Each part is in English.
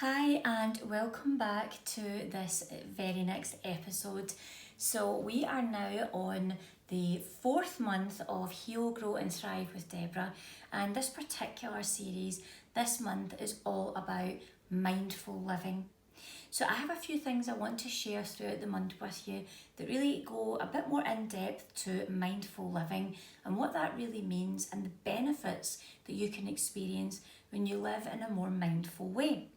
Hi, and welcome back to this very next episode. So, we are now on the fourth month of Heal, Grow, and Thrive with Deborah, and this particular series this month is all about mindful living. So, I have a few things I want to share throughout the month with you that really go a bit more in depth to mindful living and what that really means and the benefits that you can experience when you live in a more mindful way.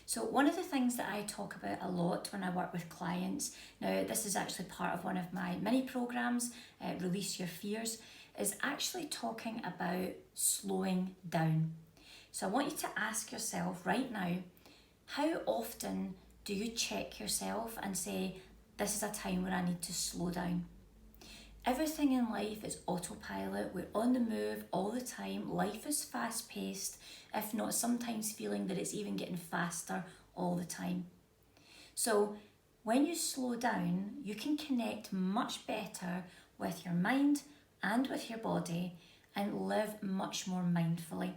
So one of the things that I talk about a lot when I work with clients, now this is actually part of one of my mini programs, Release Your Fears, is actually talking about slowing down. So I want you to ask yourself right now, how often do you check yourself and say, this is a time when I need to slow down? Everything in life is autopilot. We're on the move all the time. Life is fast paced, if not sometimes feeling that it's even getting faster all the time. So when you slow down, you can connect much better with your mind and with your body and live much more mindfully.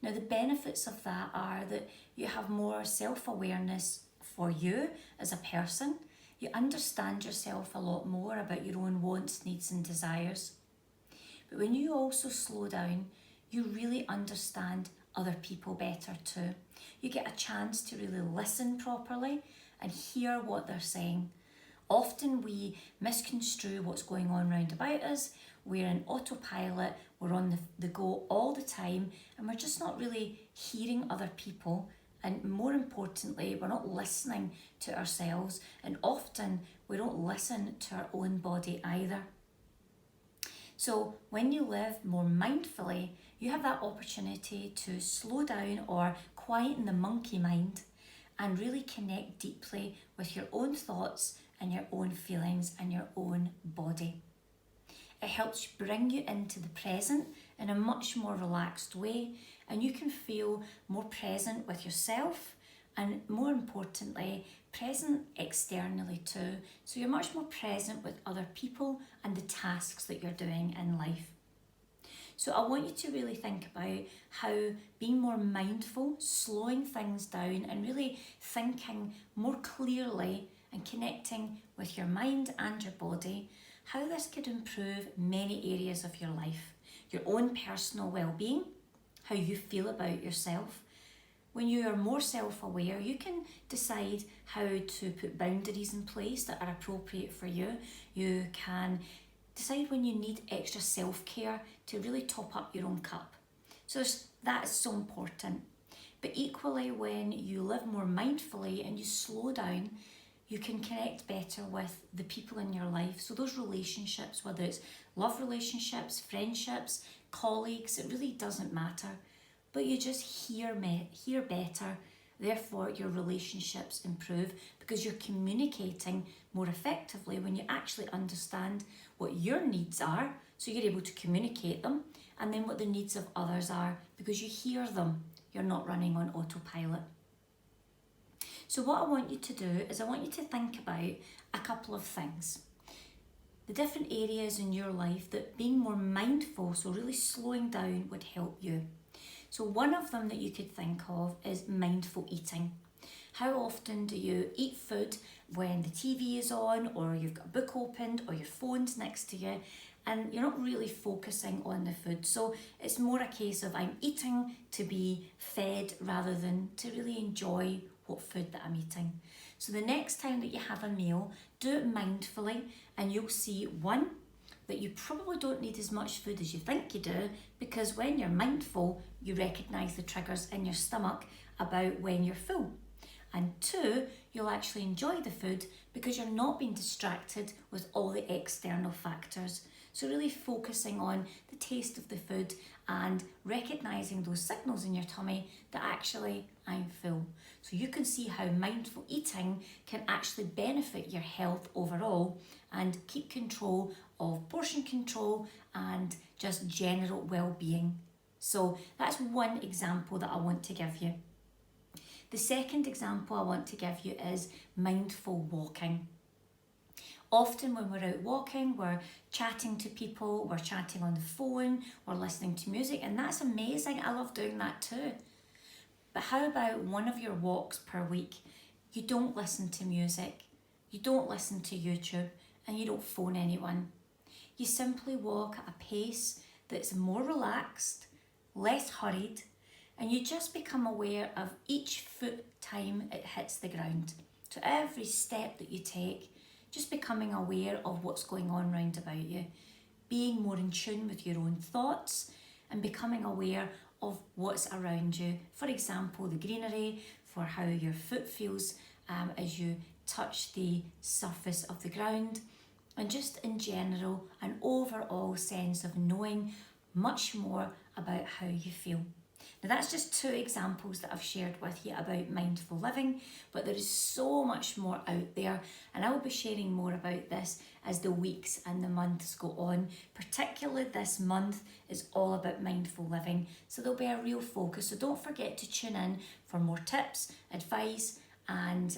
Now, the benefits of that are that you have more self-awareness for you as a person. You understand yourself a lot more about your own wants, needs and desires. But when you also slow down, you really understand other people better too. You get a chance to really listen properly and hear what they're saying. Often we misconstrue what's going on round about us. We're in autopilot, we're on the go all the time, and we're just not really hearing other people. And more importantly, we're not listening to ourselves, and often we don't listen to our own body either. So when you live more mindfully, you have that opportunity to slow down or quieten the monkey mind and really connect deeply with your own thoughts and your own feelings and your own body. It helps bring you into the present in a much more relaxed way, and you can feel more present with yourself and, more importantly, present externally too. So you're much more present with other people and the tasks that you're doing in life. So I want you to really think about how being more mindful, slowing things down and really thinking more clearly and connecting with your mind and your body, how this could improve many areas of your life. Your own personal well-being, how you feel about yourself. When you are more self-aware, you can decide how to put boundaries in place that are appropriate for you. You can decide when you need extra self-care to really top up your own cup. So that is so important. But equally, when you live more mindfully and you slow down, you can connect better with the people in your life. So those relationships, whether it's love relationships, friendships, colleagues, it really doesn't matter. But you just hear better, therefore your relationships improve because you're communicating more effectively when you actually understand what your needs are, so you're able to communicate them, and then what the needs of others are because you hear them. You're not running on autopilot. So what I want you to do is I want you to think about a couple of things. The different areas in your life that being more mindful, so really slowing down, would help you. So one of them that you could think of is mindful eating. How often do you eat food when the TV is on, or you've got a book opened, or your phone's next to you, and you're not really focusing on the food? So it's more a case of I'm eating to be fed rather than to really enjoy what food that I'm eating. So the next time that you have a meal, do it mindfully, and you'll see, one, that you probably don't need as much food as you think you do, because when you're mindful, you recognise the triggers in your stomach about when you're full. And two, you'll actually enjoy the food because you're not being distracted with all the external factors. So really focusing on the taste of the food and recognising those signals in your tummy that actually I'm full. So you can see how mindful eating can actually benefit your health overall and keep control of portion control and just general well-being. So that's one example that I want to give you. The second example I want to give you is mindful walking. Often when we're out walking, we're chatting to people, we're chatting on the phone, we're listening to music, and that's amazing. I love doing that too. But how about one of your walks per week? You don't listen to music, you don't listen to YouTube, and you don't phone anyone. You simply walk at a pace that's more relaxed, less hurried, and you just become aware of each foot time it hits the ground. So every step that you take, just becoming aware of what's going on round about you, being more in tune with your own thoughts and becoming aware of what's around you. For example, the greenery, for how your foot feels as you touch the surface of the ground, and just in general, an overall sense of knowing much more about how you feel. Now that's just 2 examples that I've shared with you about mindful living, but there is so much more out there, and I will be sharing more about this as the weeks and the months go on. Particularly this month is all about mindful living, so there'll be a real focus. So don't forget to tune in for more tips, advice, and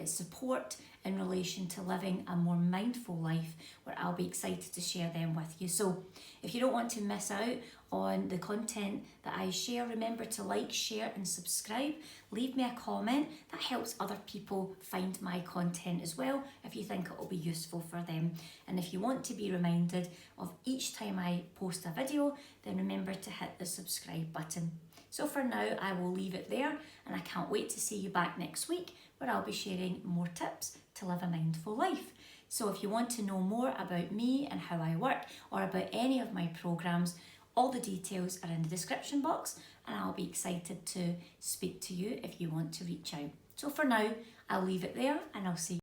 support in relation to living a more mindful life, where I'll be excited to share them with you. So if you don't want to miss out on the content that I share, remember to like, share and subscribe. Leave me a comment. That helps other people find my content as well, if you think it will be useful for them. And if you want to be reminded of each time I post a video, then remember to hit the subscribe button. So for now, I will leave it there, and I can't wait to see you back next week, where I'll be sharing more tips to live a mindful life. So if you want to know more about me and how I work, or about any of my programs, all the details are in the description box, and I'll be excited to speak to you if you want to reach out. So for now, I'll leave it there, and I'll see you